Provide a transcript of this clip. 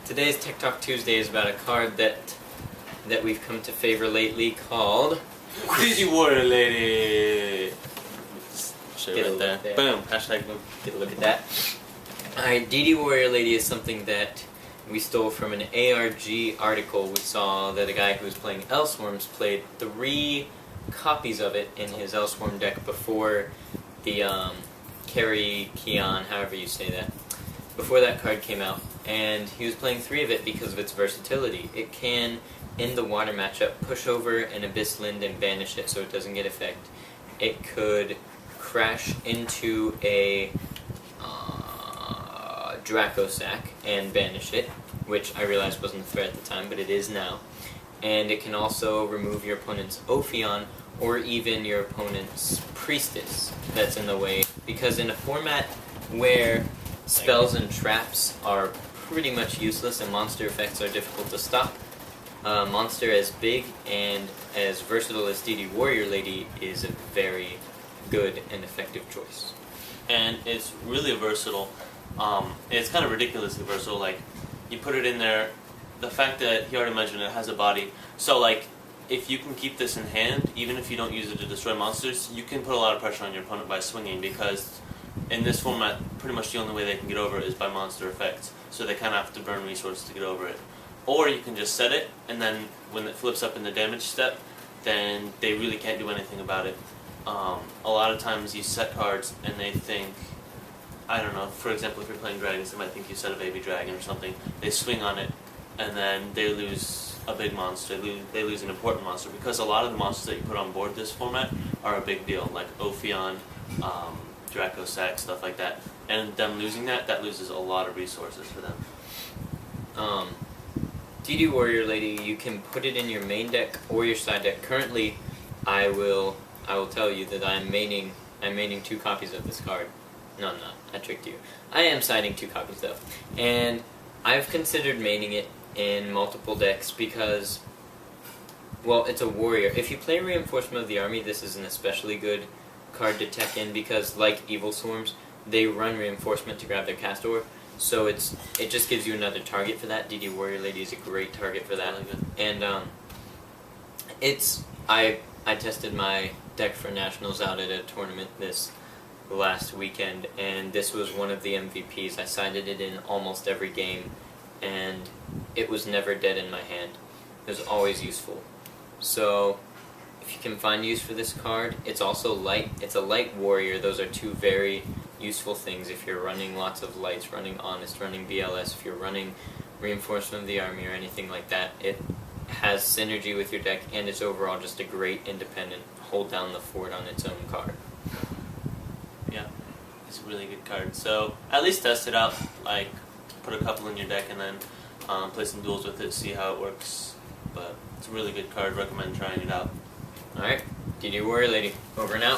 Today's Tech Talk Tuesday is about a card that we've come to favor lately called Crazy Warrior Lady. Show Get you a right there. look there. Boom. Hashtag boom. Get a look at that. Alright, DD Warrior Lady is something that we stole from an ARG article. We saw that a guy who was playing Elsworms played 3 copies of it in his Elsworm deck before the Carry Keon, however you say that, before that card came out. And he was playing 3 of it because of its versatility. It can, in the water matchup, push over an Abyss Lind and banish it so it doesn't get effect. It could crash into a Draco Sack and banish it, which I realized wasn't a threat at the time, but it is now. And it can also remove your opponent's Ophion or even your opponent's Priestess that's in the way, because in a format where spells and traps are pretty much useless and monster effects are difficult to stop, a monster as big and as versatile as DD Warrior Lady is a very good and effective choice. And it's really versatile. It's kind of ridiculously versatile. Like, you put it in there, the fact that he already mentioned it has a body. So, like, if you can keep this in hand, even if you don't use it to destroy monsters, you can put a lot of pressure on your opponent by swinging, because in this format, pretty much the only way they can get over it is by monster effects. So they kind of have to burn resources to get over it. Or you can just set it, and then when it flips up in the damage step, then they really can't do anything about it. A lot of times you set cards and they think, I don't know, for example, if you're playing dragons, they might think you set a baby dragon or something. They swing on it, and then they lose a big monster. They lose an important monster, because a lot of the monsters that you put on board this format are a big deal, like Ophion, Draco Sack, stuff like that. And them losing that loses a lot of resources for them. DD Warrior Lady, you can put it in your main deck or your side deck. Currently, I will tell you that I'm maining 2 copies of this card. No, I'm not. I tricked you. I am siding 2 copies though. And I've considered maining it in multiple decks because, well, it's a warrior. If you play Reinforcement of the Army, this is an especially good card to tech in because, like Evil Swarms, they run Reinforcement to grab their Castor. So it just gives you another target for that. DD Warrior Lady is a great target for that. And I tested my deck for Nationals out at a tournament this last weekend, and this was one of the MVPs. I sided it in almost every game, and it was never dead in my hand. It was always useful. So if you can find use for this card, it's also light. It's a light warrior. Those are 2 very useful things if you're running lots of lights, running Honest, running BLS, if you're running Reinforcement of the Army or anything like that. It has synergy with your deck, and it's overall just a great independent hold down the fort on its own card. Yeah, it's a really good card. So at least test it out, like put a couple in your deck and then play some duels with it, see how it works. But it's a really good card, recommend trying it out. Alright, DD Warrior Lady, over and out.